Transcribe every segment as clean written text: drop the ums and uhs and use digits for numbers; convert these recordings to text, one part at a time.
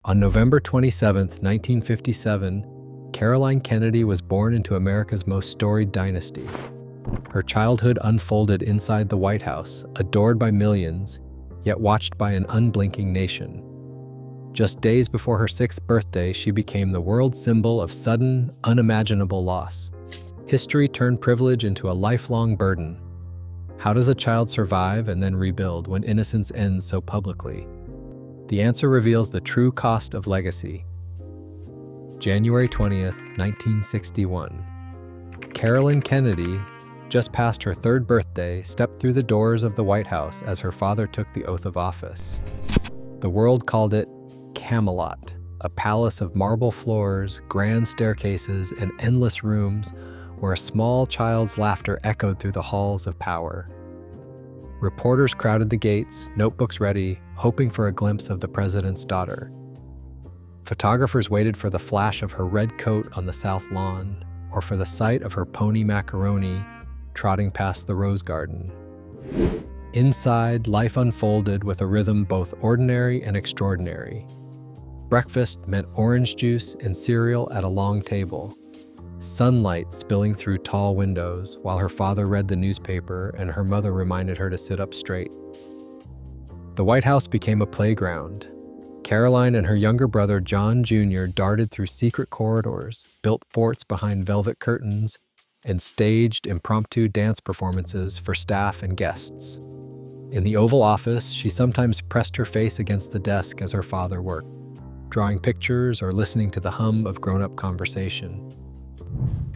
On November 27, 1957, Caroline Kennedy was born into America's most storied dynasty. Her childhood unfolded inside the White House, adored by millions, yet watched by an unblinking nation. Just days before her 6th birthday, she became the world symbol of sudden, unimaginable loss. History turned privilege into a lifelong burden. How does a child survive and then rebuild when innocence ends so publicly? The answer reveals the true cost of legacy. January 20th, 1961. Caroline Kennedy, just past her 3rd birthday, stepped through the doors of the White House as her father took the oath of office. The world called it Camelot, a palace of marble floors, grand staircases, and endless rooms where a small child's laughter echoed through the halls of power. Reporters crowded the gates, notebooks ready, hoping for a glimpse of the president's daughter. Photographers waited for the flash of her red coat on the south lawn, or for the sight of her pony Macaroni trotting past the rose garden. Inside, life unfolded with a rhythm both ordinary and extraordinary. Breakfast meant orange juice and cereal at a long table, sunlight spilling through tall windows while her father read the newspaper and her mother reminded her to sit up straight. The White House became a playground. Caroline and her younger brother John Jr. darted through secret corridors, built forts behind velvet curtains, and staged impromptu dance performances for staff and guests. In the Oval Office, she sometimes pressed her face against the desk as her father worked, drawing pictures or listening to the hum of grown-up conversation.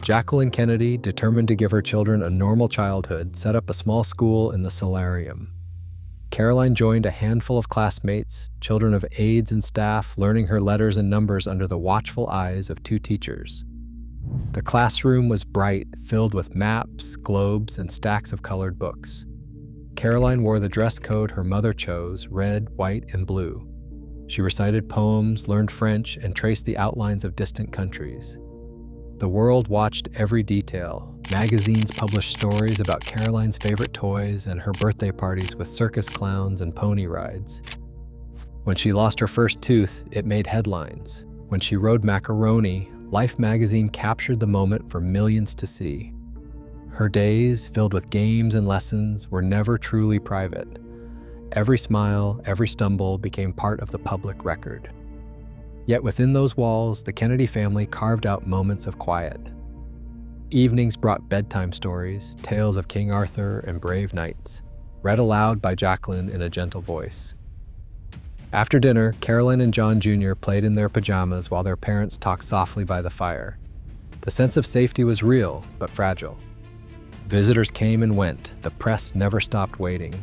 Jacqueline Kennedy, determined to give her children a normal childhood, set up a small school in the solarium. Caroline joined a handful of classmates, children of aides and staff, learning her letters and numbers under the watchful eyes of 2 teachers. The classroom was bright, filled with maps, globes, and stacks of colored books. Caroline wore the dress code her mother chose, red, white, and blue. She recited poems, learned French, and traced the outlines of distant countries. The world watched every detail. Magazines published stories about Caroline's favorite toys and her birthday parties with circus clowns and pony rides. When she lost her first tooth, it made headlines. When she rode Macaroni, Life magazine captured the moment for millions to see. Her days, filled with games and lessons, were never truly private. Every smile, every stumble became part of the public record. Yet within those walls, the Kennedy family carved out moments of quiet. Evenings brought bedtime stories, tales of King Arthur and brave knights, read aloud by Jacqueline in a gentle voice. After dinner, Caroline and John Jr. played in their pajamas while their parents talked softly by the fire. The sense of safety was real, but fragile. Visitors came and went. The press never stopped waiting.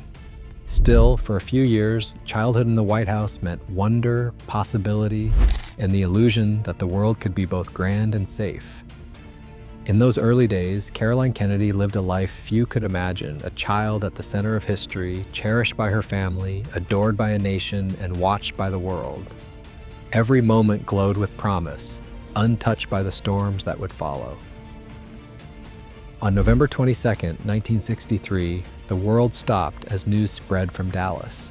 Still, for a few years, childhood in the White House meant wonder, possibility, and the illusion that the world could be both grand and safe. In those early days, Caroline Kennedy lived a life few could imagine, a child at the center of history, cherished by her family, adored by a nation, and watched by the world. Every moment glowed with promise, untouched by the storms that would follow. On November 22, 1963, the world stopped as news spread from Dallas.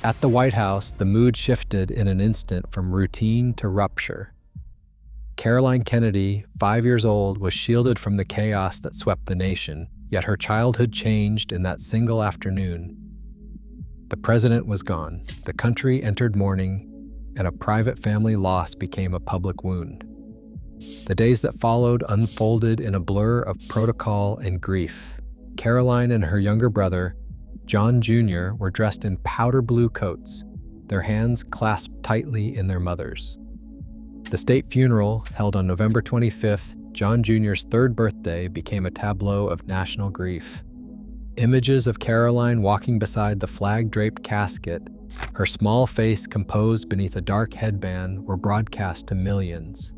At the White House, the mood shifted in an instant from routine to rupture. Caroline Kennedy, 5 years old, was shielded from the chaos that swept the nation, yet her childhood changed in that single afternoon. The president was gone, the country entered mourning, and a private family loss became a public wound. The days that followed unfolded in a blur of protocol and grief. Caroline and her younger brother, John Jr., were dressed in powder blue coats, their hands clasped tightly in their mother's. The state funeral, held on November 25th, John Jr.'s 3rd birthday, became a tableau of national grief. Images of Caroline walking beside the flag-draped casket, her small face composed beneath a dark headband, were broadcast to millions.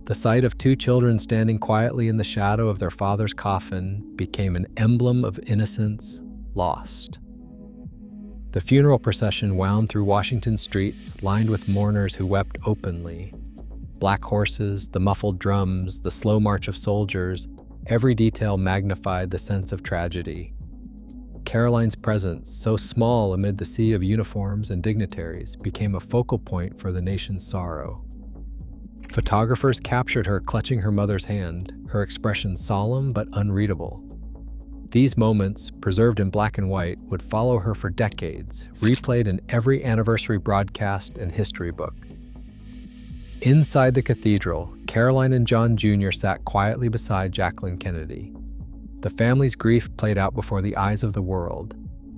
The sight of 2 children standing quietly in the shadow of their father's coffin became an emblem of innocence lost. The funeral procession wound through Washington streets, lined with mourners who wept openly. Black horses, the muffled drums, the slow march of soldiers, every detail magnified the sense of tragedy. Caroline's presence, so small amid the sea of uniforms and dignitaries, became a focal point for the nation's sorrow. Photographers captured her clutching her mother's hand, her expression solemn but unreadable. These moments, preserved in black and white, would follow her for decades, replayed in every anniversary broadcast and history book. Inside the cathedral, Caroline and John Jr. sat quietly beside Jacqueline Kennedy. The family's grief played out before the eyes of the world,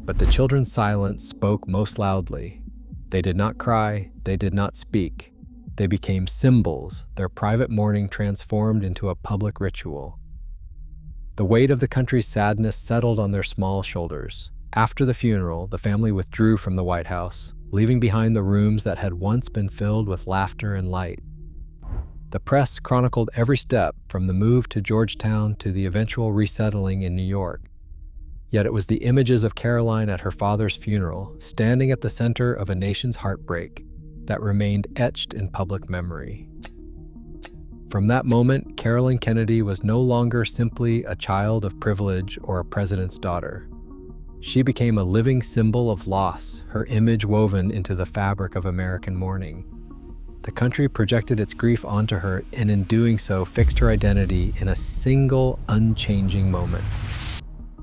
but the children's silence spoke most loudly. They did not cry, they did not speak. They became symbols, their private mourning transformed into a public ritual. The weight of the country's sadness settled on their small shoulders. After the funeral, the family withdrew from the White House, leaving behind the rooms that had once been filled with laughter and light. The press chronicled every step, from the move to Georgetown to the eventual resettling in New York. Yet it was the images of Caroline at her father's funeral, standing at the center of a nation's heartbreak, that remained etched in public memory. From that moment, Caroline Kennedy was no longer simply a child of privilege or a president's daughter. She became a living symbol of loss, her image woven into the fabric of American mourning. The country projected its grief onto her, and in doing so, fixed her identity in a single, unchanging moment.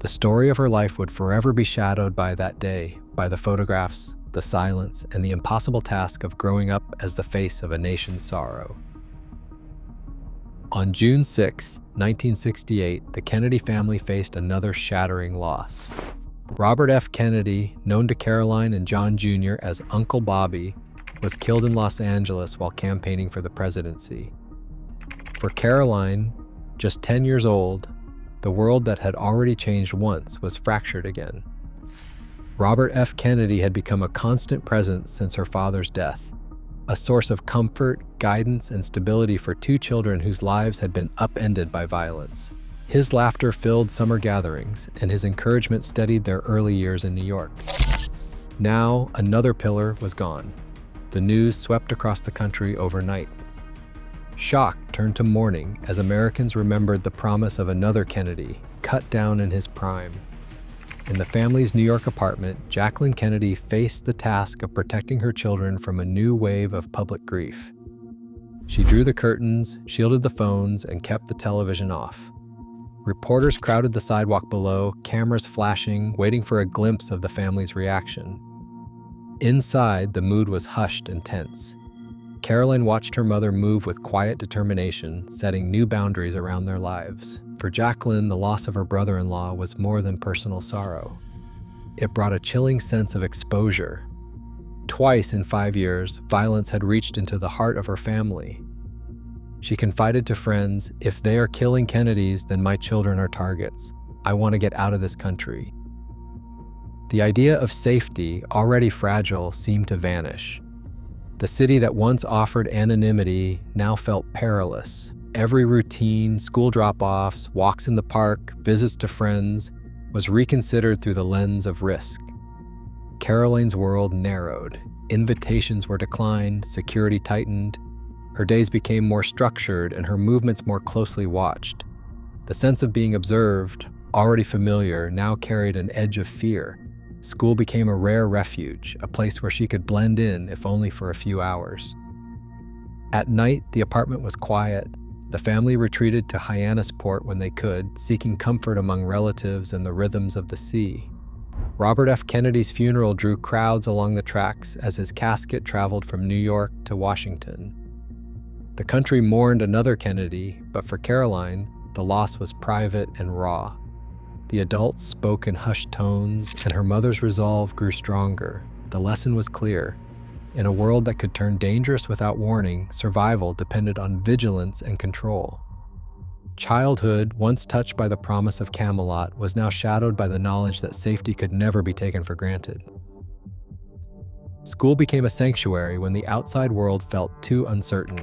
The story of her life would forever be shadowed by that day, by the photographs, the silence, and the impossible task of growing up as the face of a nation's sorrow. On June 6, 1968, the Kennedy family faced another shattering loss. Robert F. Kennedy, known to Caroline and John Jr. as Uncle Bobby, was killed in Los Angeles while campaigning for the presidency. For Caroline, just 10 years old, the world that had already changed once was fractured again. Robert F. Kennedy had become a constant presence since her father's death, a source of comfort, guidance, and stability for two children whose lives had been upended by violence. His laughter filled summer gatherings, and his encouragement steadied their early years in New York. Now, another pillar was gone. The news swept across the country overnight. Shock turned to mourning as Americans remembered the promise of another Kennedy, cut down in his prime. In the family's New York apartment, Jacqueline Kennedy faced the task of protecting her children from a new wave of public grief. She drew the curtains, shielded the phones, and kept the television off. Reporters crowded the sidewalk below, cameras flashing, waiting for a glimpse of the family's reaction. Inside, the mood was hushed and tense. Caroline watched her mother move with quiet determination, setting new boundaries around their lives. For Jacqueline, the loss of her brother-in-law was more than personal sorrow. It brought a chilling sense of exposure. Twice in 5 years, violence had reached into the heart of her family. She confided to friends, "If they are killing Kennedys, then my children are targets. I want to get out of this country." The idea of safety, already fragile, seemed to vanish. The city that once offered anonymity now felt perilous. Every routine, school drop-offs, walks in the park, visits to friends, was reconsidered through the lens of risk. Caroline's world narrowed. Invitations were declined, security tightened. Her days became more structured and her movements more closely watched. The sense of being observed, already familiar, now carried an edge of fear. School became a rare refuge, a place where she could blend in, if only for a few hours. At night, the apartment was quiet. The family retreated to Hyannisport when they could, seeking comfort among relatives and the rhythms of the sea. Robert F. Kennedy's funeral drew crowds along the tracks as his casket traveled from New York to Washington. The country mourned another Kennedy, but for Caroline, the loss was private and raw. The adults spoke in hushed tones, and her mother's resolve grew stronger. The lesson was clear. In a world that could turn dangerous without warning, survival depended on vigilance and control. Childhood, once touched by the promise of Camelot, was now shadowed by the knowledge that safety could never be taken for granted. School became a sanctuary when the outside world felt too uncertain.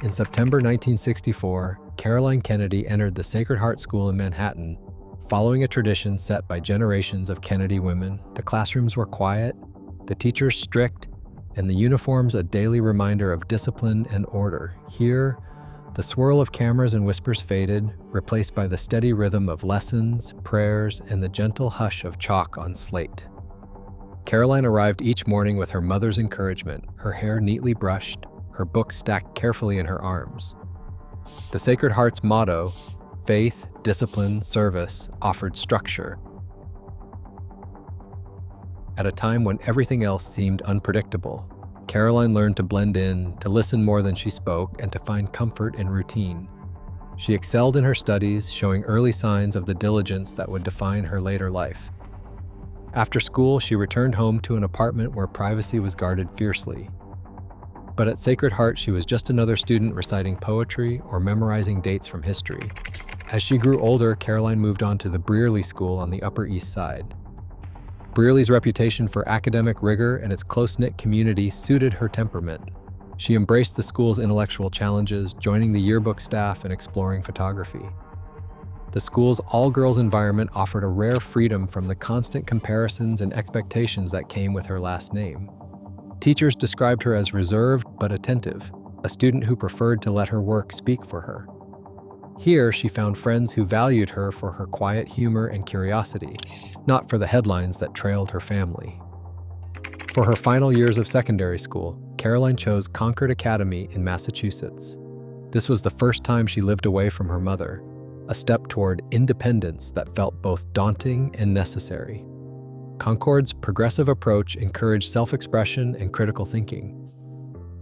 In September 1964, Caroline Kennedy entered the Sacred Heart School in Manhattan, following a tradition set by generations of Kennedy women. The classrooms were quiet, the teachers strict, and the uniforms a daily reminder of discipline and order. Here, The swirl of cameras and whispers faded, replaced by the steady rhythm of lessons, prayers, and the gentle hush of chalk on slate. Caroline arrived each morning with her mother's encouragement, her hair neatly brushed, her books stacked carefully in her arms. The Sacred Heart's motto, faith, discipline, service, offered structure. At a time when everything else seemed unpredictable, Caroline learned to blend in, to listen more than she spoke, and to find comfort in routine. She excelled in her studies, showing early signs of the diligence that would define her later life. After school, she returned home to an apartment where privacy was guarded fiercely. But at Sacred Heart, she was just another student reciting poetry or memorizing dates from history. As she grew older, Caroline moved on to the Brearley School on the Upper East Side. Brearley's reputation for academic rigor and its close-knit community suited her temperament. She embraced the school's intellectual challenges, joining the yearbook staff and exploring photography. The school's all-girls environment offered a rare freedom from the constant comparisons and expectations that came with her last name. Teachers described her as reserved but attentive, a student who preferred to let her work speak for her. Here, she found friends who valued her for her quiet humor and curiosity, not for the headlines that trailed her family. For her final years of secondary school, Caroline chose Concord Academy in Massachusetts. This was the first time she lived away from her mother, a step toward independence that felt both daunting and necessary. Concord's progressive approach encouraged self-expression and critical thinking.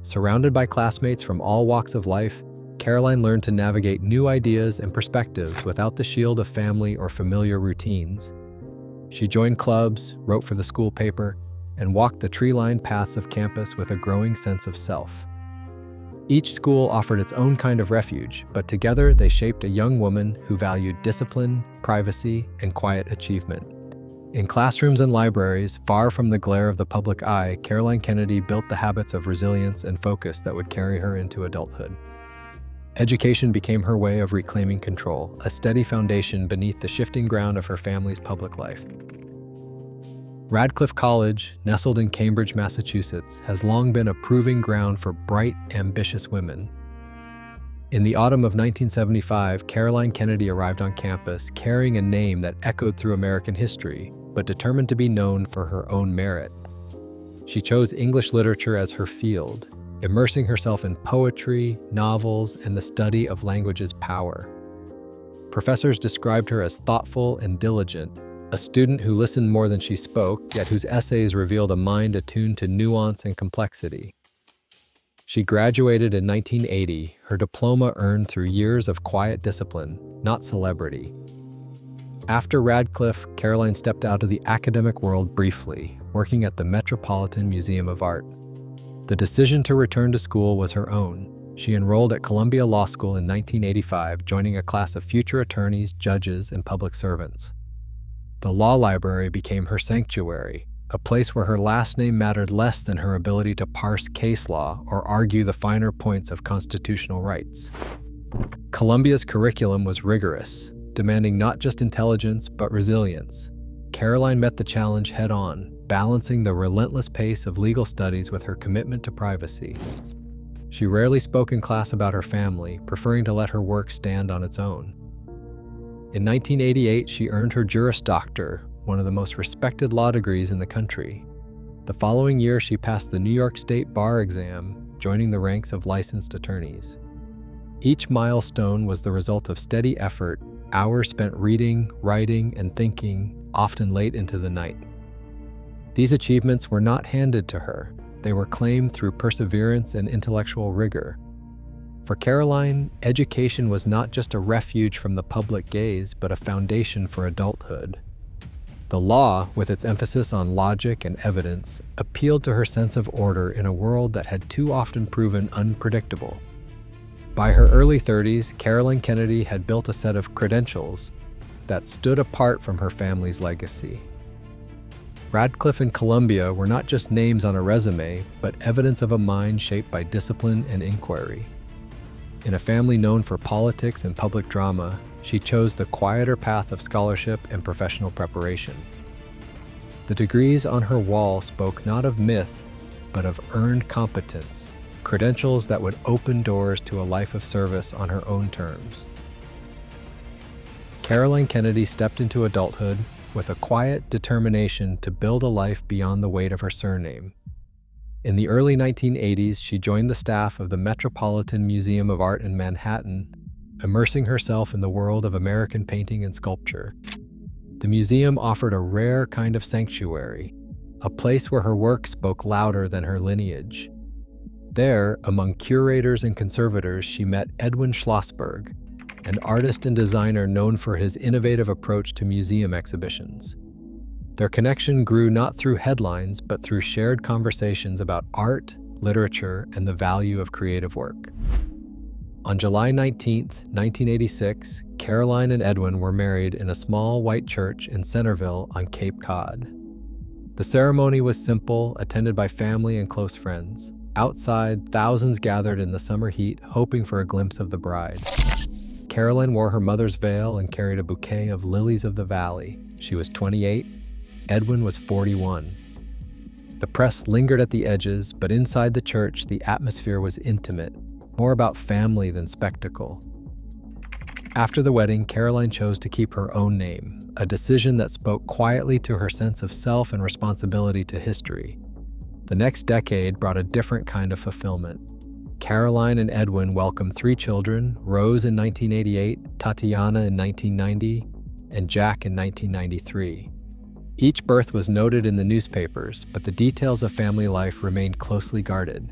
Surrounded by classmates from all walks of life, Caroline learned to navigate new ideas and perspectives without the shield of family or familiar routines. She joined clubs, wrote for the school paper, and walked the tree-lined paths of campus with a growing sense of self. Each school offered its own kind of refuge, but together they shaped a young woman who valued discipline, privacy, and quiet achievement. In classrooms and libraries, far from the glare of the public eye, Caroline Kennedy built the habits of resilience and focus that would carry her into adulthood. Education became her way of reclaiming control, a steady foundation beneath the shifting ground of her family's public life. Radcliffe College, nestled in Cambridge, Massachusetts, has long been a proving ground for bright, ambitious women. In the autumn of 1975, Caroline Kennedy arrived on campus carrying a name that echoed through American history, but determined to be known for her own merit. She chose English literature as her field, immersing herself in poetry, novels, and the study of language's power. Professors described her as thoughtful and diligent, a student who listened more than she spoke, yet whose essays revealed a mind attuned to nuance and complexity. She graduated in 1980, her diploma earned through years of quiet discipline, not celebrity. After Radcliffe, Caroline stepped out of the academic world briefly, working at the Metropolitan Museum of Art. The decision to return to school was her own. She enrolled at Columbia Law School in 1985, joining a class of future attorneys, judges, and public servants. The law library became her sanctuary, a place where her last name mattered less than her ability to parse case law or argue the finer points of constitutional rights. Columbia's curriculum was rigorous, demanding not just intelligence but resilience. Caroline met the challenge head-on, balancing the relentless pace of legal studies with her commitment to privacy. She rarely spoke in class about her family, preferring to let her work stand on its own. In 1988, she earned her Juris Doctor, one of the most respected law degrees in the country. The following year, she passed the New York State Bar exam, joining the ranks of licensed attorneys. Each milestone was the result of steady effort, hours spent reading, writing, and thinking, often late into the night. These achievements were not handed to her. They were claimed through perseverance and intellectual rigor. For Caroline, education was not just a refuge from the public gaze, but a foundation for adulthood. The law, with its emphasis on logic and evidence, appealed to her sense of order in a world that had too often proven unpredictable. By her early 30s, Caroline Kennedy had built a set of credentials that stood apart from her family's legacy. Radcliffe and Columbia were not just names on a resume, but evidence of a mind shaped by discipline and inquiry. In a family known for politics and public drama, she chose the quieter path of scholarship and professional preparation. The degrees on her wall spoke not of myth, but of earned competence, credentials that would open doors to a life of service on her own terms. Caroline Kennedy stepped into adulthood with a quiet determination to build a life beyond the weight of her surname. In the early 1980s, she joined the staff of the Metropolitan Museum of Art in Manhattan, immersing herself in the world of American painting and sculpture. The museum offered a rare kind of sanctuary, a place where her work spoke louder than her lineage. There, among curators and conservators, she met Edwin Schlossberg, an artist and designer known for his innovative approach to museum exhibitions. Their connection grew not through headlines, but through shared conversations about art, literature, and the value of creative work. On July 19, 1986, Caroline and Edwin were married in a small white church in Centerville on Cape Cod. The ceremony was simple, attended by family and close friends. Outside, thousands gathered in the summer heat, hoping for a glimpse of the bride. Caroline wore her mother's veil and carried a bouquet of lilies of the valley. She was 28. Edwin was 41. The press lingered at the edges, but inside the church, the atmosphere was intimate, more about family than spectacle. After the wedding, Caroline chose to keep her own name, a decision that spoke quietly to her sense of self and responsibility to history. The next decade brought a different kind of fulfillment. Caroline and Edwin welcomed 3 children, Rose in 1988, Tatiana in 1990, and Jack in 1993. Each birth was noted in the newspapers, but the details of family life remained closely guarded.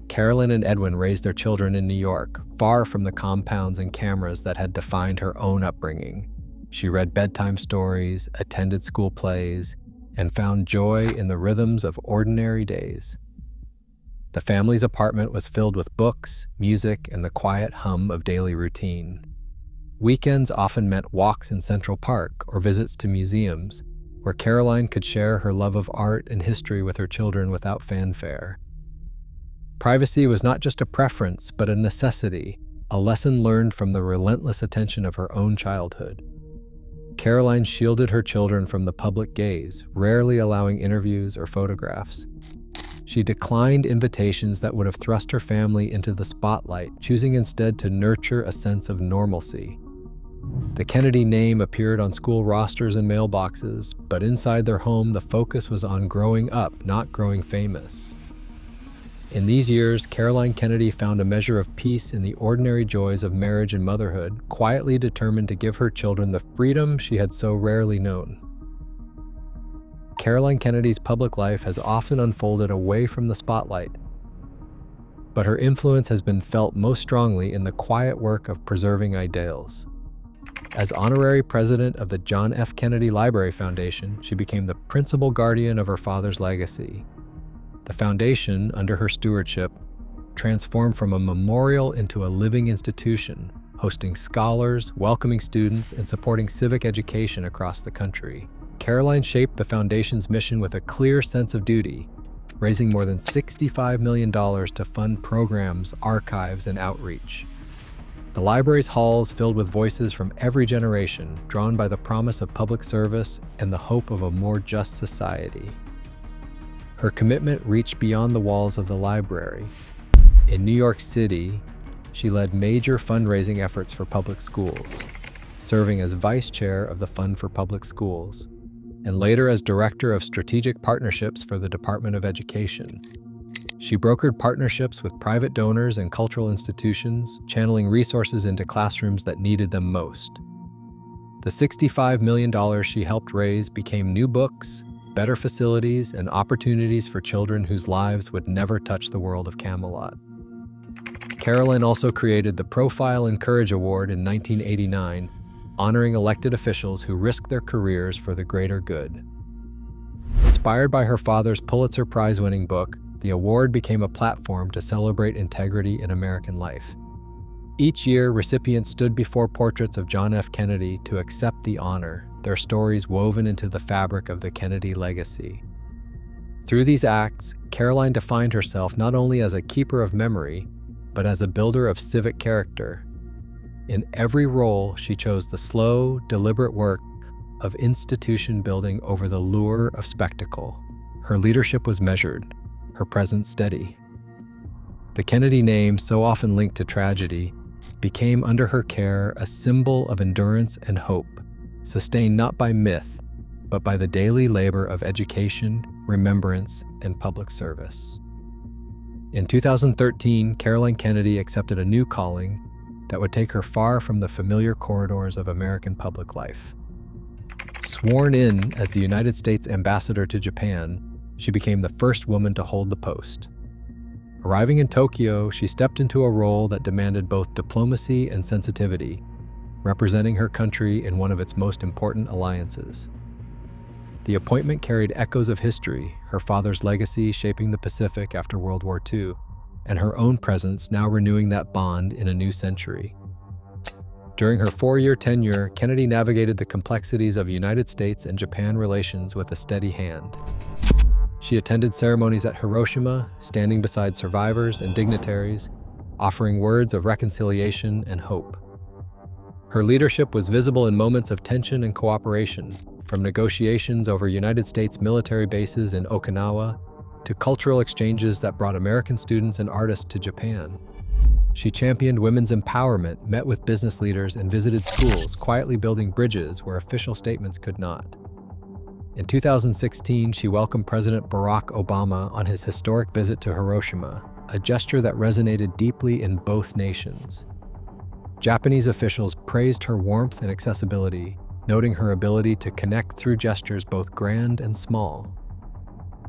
Caroline and Edwin raised their children in New York, far from the compounds and cameras that had defined her own upbringing. She read bedtime stories, attended school plays, and found joy in the rhythms of ordinary days. The family's apartment was filled with books, music, and the quiet hum of daily routine. Weekends often meant walks in Central Park or visits to museums, where Caroline could share her love of art and history with her children without fanfare. Privacy was not just a preference, but a necessity, a lesson learned from the relentless attention of her own childhood. Caroline shielded her children from the public gaze, rarely allowing interviews or photographs. She declined invitations that would have thrust her family into the spotlight, choosing instead to nurture a sense of normalcy. The Kennedy name appeared on school rosters and mailboxes, but inside their home, the focus was on growing up, not growing famous. In these years, Caroline Kennedy found a measure of peace in the ordinary joys of marriage and motherhood, quietly determined to give her children the freedom she had so rarely known. Caroline Kennedy's public life has often unfolded away from the spotlight, but her influence has been felt most strongly in the quiet work of preserving ideals. As honorary president of the John F. Kennedy Library Foundation, she became the principal guardian of her father's legacy. The foundation, under her stewardship, transformed from a memorial into a living institution, hosting scholars, welcoming students, and supporting civic education across the country. Caroline shaped the foundation's mission with a clear sense of duty, raising more than $65 million to fund programs, archives, and outreach. The library's halls filled with voices from every generation, drawn by the promise of public service and the hope of a more just society. Her commitment reached beyond the walls of the library. In New York City, she led major fundraising efforts for public schools, serving as vice chair of the Fund for Public Schools, and later as director of strategic partnerships for the Department of Education. She brokered partnerships with private donors and cultural institutions, channeling resources into classrooms that needed them most. The $65 million she helped raise became new books, better facilities, and opportunities for children whose lives would never touch the world of Camelot. Caroline also created the Profile and Courage Award in 1989, honoring elected officials who risked their careers for the greater good. Inspired by her father's Pulitzer Prize-winning book, the award became a platform to celebrate integrity in American life. Each year, recipients stood before portraits of John F. Kennedy to accept the honor, their stories woven into the fabric of the Kennedy legacy. Through these acts, Caroline defined herself not only as a keeper of memory, but as a builder of civic character. In every role, she chose the slow, deliberate work of institution building over the lure of spectacle. Her leadership was measured, her presence steady. The Kennedy name, so often linked to tragedy, became under her care a symbol of endurance and hope, sustained not by myth, but by the daily labor of education, remembrance, and public service. In 2013, Caroline Kennedy accepted a new calling that would take her far from the familiar corridors of American public life. Sworn in as the United States ambassador to Japan, she became the first woman to hold the post. Arriving in Tokyo, she stepped into a role that demanded both diplomacy and sensitivity, representing her country in one of its most important alliances. The appointment carried echoes of history, her father's legacy shaping the Pacific after World War II, and her own presence now renewing that bond in a new century. During her 4-year tenure, Kennedy navigated the complexities of United States and Japan relations with a steady hand. She attended ceremonies at Hiroshima, standing beside survivors and dignitaries, offering words of reconciliation and hope. Her leadership was visible in moments of tension and cooperation, from negotiations over United States military bases in Okinawa to cultural exchanges that brought American students and artists to Japan. She championed women's empowerment, met with business leaders, and visited schools, quietly building bridges where official statements could not. In 2016, she welcomed President Barack Obama on his historic visit to Hiroshima, a gesture that resonated deeply in both nations. Japanese officials praised her warmth and accessibility, noting her ability to connect through gestures both grand and small.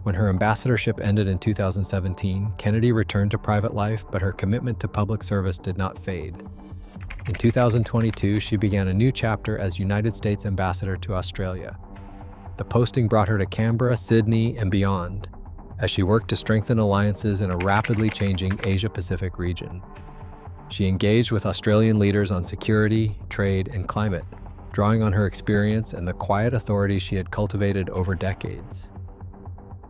When her ambassadorship ended in 2017, Kennedy returned to private life, but her commitment to public service did not fade. In 2022, she began a new chapter as United States Ambassador to Australia. The posting brought her to Canberra, Sydney, and beyond, as she worked to strengthen alliances in a rapidly changing Asia-Pacific region. She engaged with Australian leaders on security, trade, and climate, drawing on her experience and the quiet authority she had cultivated over decades.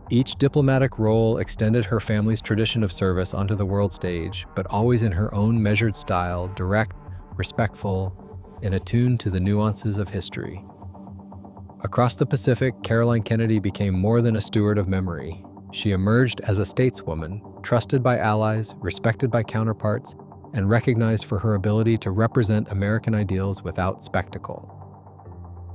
Each diplomatic role extended her family's tradition of service onto the world stage, but always in her own measured style, direct, respectful, and attuned to the nuances of history. Across the Pacific, Caroline Kennedy became more than a steward of memory. She emerged as a stateswoman, trusted by allies, respected by counterparts, and recognized for her ability to represent American ideals without spectacle.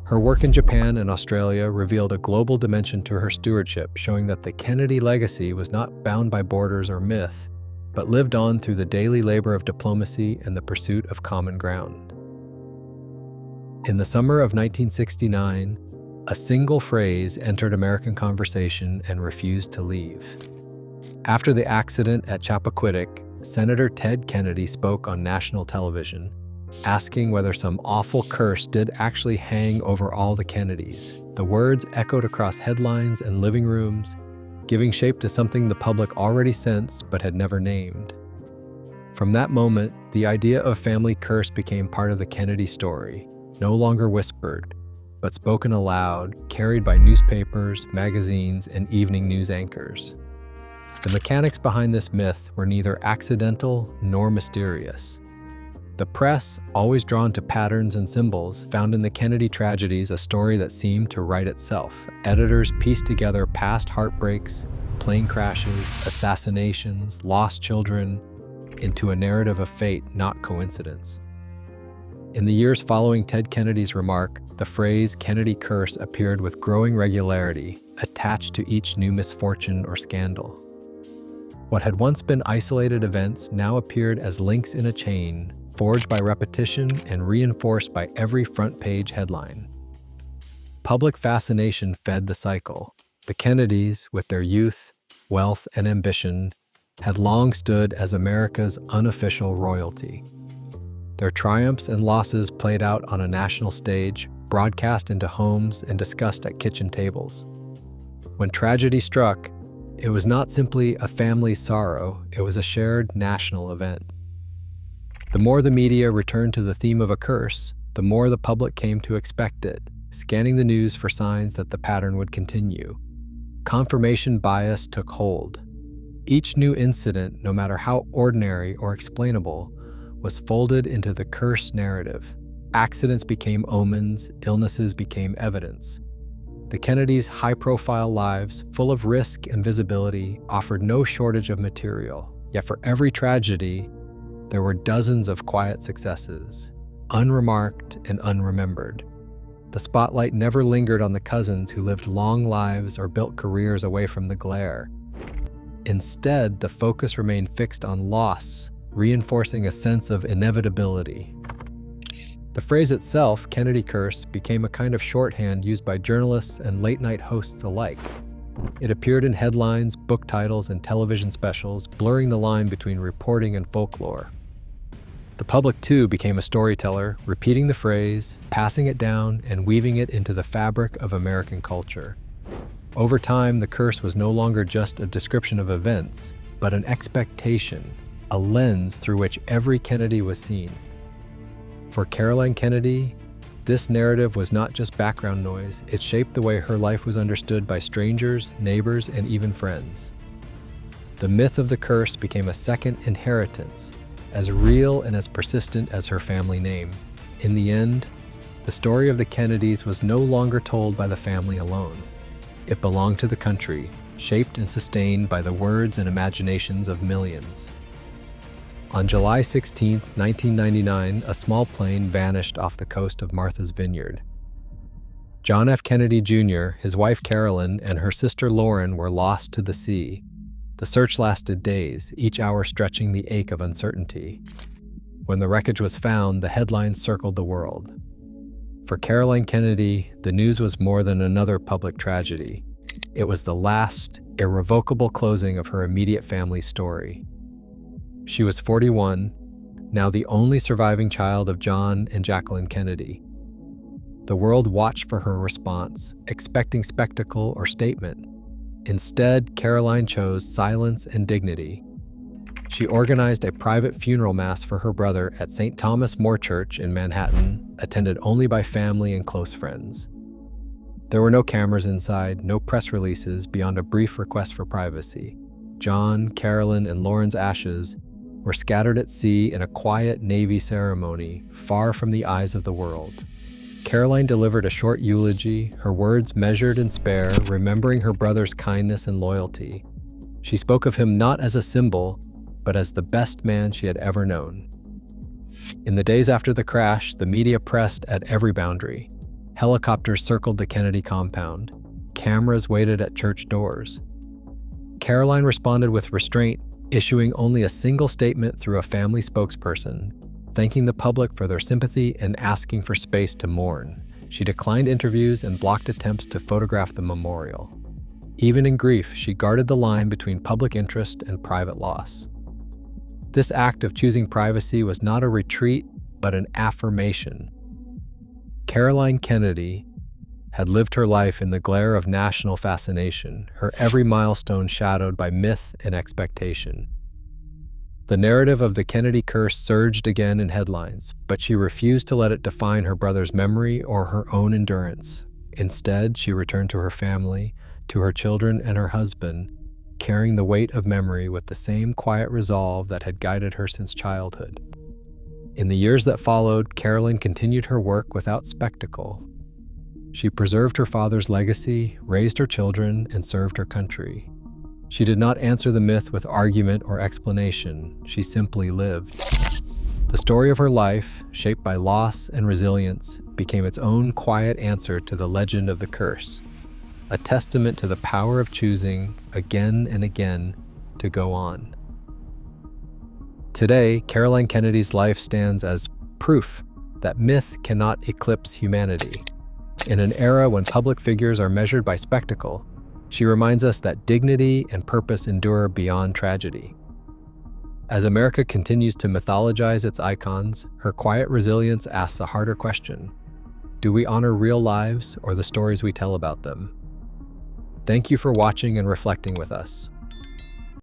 Her work in Japan and Australia revealed a global dimension to her stewardship, showing that the Kennedy legacy was not bound by borders or myth, but lived on through the daily labor of diplomacy and the pursuit of common ground. In the summer of 1969, a single phrase entered American conversation and refused to leave. After the accident at Chappaquiddick, Senator Ted Kennedy spoke on national television, asking whether some awful curse did actually hang over all the Kennedys. The words echoed across headlines and living rooms, giving shape to something the public already sensed but had never named. From that moment, the idea of family curse became part of the Kennedy story, no longer whispered, but spoken aloud, carried by newspapers, magazines, and evening news anchors. The mechanics behind this myth were neither accidental nor mysterious. The press, always drawn to patterns and symbols, found in the Kennedy tragedies a story that seemed to write itself. Editors pieced together past heartbreaks, plane crashes, assassinations, lost children, into a narrative of fate, not coincidence. In the years following Ted Kennedy's remark, the phrase Kennedy curse appeared with growing regularity, attached to each new misfortune or scandal. What had once been isolated events now appeared as links in a chain, forged by repetition and reinforced by every front-page headline. Public fascination fed the cycle. The Kennedys, with their youth, wealth, and ambition, had long stood as America's unofficial royalty. Their triumphs and losses played out on a national stage, broadcast into homes and discussed at kitchen tables. When tragedy struck, it was not simply a family sorrow, it was a shared national event. The more the media returned to the theme of a curse, the more the public came to expect it, scanning the news for signs that the pattern would continue. Confirmation bias took hold. Each new incident, no matter how ordinary or explainable, was folded into the curse narrative. Accidents became omens, illnesses became evidence. The Kennedys' high-profile lives, full of risk and visibility, offered no shortage of material. Yet for every tragedy, there were dozens of quiet successes, unremarked and unremembered. The spotlight never lingered on the cousins who lived long lives or built careers away from the glare. Instead, the focus remained fixed on loss, reinforcing a sense of inevitability. The phrase itself, Kennedy curse, became a kind of shorthand used by journalists and late-night hosts alike. It appeared in headlines, book titles, and television specials, blurring the line between reporting and folklore. The public, too, became a storyteller, repeating the phrase, passing it down, and weaving it into the fabric of American culture. Over time, the curse was no longer just a description of events, but an expectation, a lens through which every Kennedy was seen. For Caroline Kennedy, this narrative was not just background noise, it shaped the way her life was understood by strangers, neighbors, and even friends. The myth of the curse became a second inheritance, as real and as persistent as her family name. In the end, the story of the Kennedys was no longer told by the family alone. It belonged to the country, shaped and sustained by the words and imaginations of millions. On July 16, 1999, a small plane vanished off the coast of Martha's Vineyard. John F. Kennedy Jr., his wife Carolyn, and her sister Lauren were lost to the sea. The search lasted days, each hour stretching the ache of uncertainty. When the wreckage was found, the headlines circled the world. For Caroline Kennedy, the news was more than another public tragedy. It was the last, irrevocable closing of her immediate family's story. She was 41, now the only surviving child of John and Jacqueline Kennedy. The world watched for her response, expecting spectacle or statement. Instead, Caroline chose silence and dignity. She organized a private funeral mass for her brother at St. Thomas More Church in Manhattan, attended only by family and close friends. There were no cameras inside, no press releases beyond a brief request for privacy. John, Carolyn, and Lauren's ashes were scattered at sea in a quiet Navy ceremony, far from the eyes of the world. Caroline delivered a short eulogy, her words measured and spare, remembering her brother's kindness and loyalty. She spoke of him not as a symbol, but as the best man she had ever known. In the days after the crash, the media pressed at every boundary. Helicopters circled the Kennedy compound. Cameras waited at church doors. Caroline responded with restraint, issuing only a single statement through a family spokesperson, thanking the public for their sympathy and asking for space to mourn. She declined interviews and blocked attempts to photograph the memorial. Even in grief, she guarded the line between public interest and private loss. This act of choosing privacy was not a retreat, but an affirmation. Caroline Kennedy had lived her life in the glare of national fascination, her every milestone shadowed by myth and expectation. The narrative of the Kennedy curse surged again in headlines, but she refused to let it define her brother's memory or her own endurance. Instead, she returned to her family, to her children and her husband, carrying the weight of memory with the same quiet resolve that had guided her since childhood. In the years that followed, Caroline continued her work without spectacle. She preserved her father's legacy, raised her children, and served her country. She did not answer the myth with argument or explanation. She simply lived. The story of her life, shaped by loss and resilience, became its own quiet answer to the legend of the curse, a testament to the power of choosing, again and again, to go on. Today, Caroline Kennedy's life stands as proof that myth cannot eclipse humanity. In an era when public figures are measured by spectacle, she reminds us that dignity and purpose endure beyond tragedy. As America continues to mythologize its icons, her quiet resilience asks a harder question. Do we honor real lives or the stories we tell about them? Thank you for watching and reflecting with us.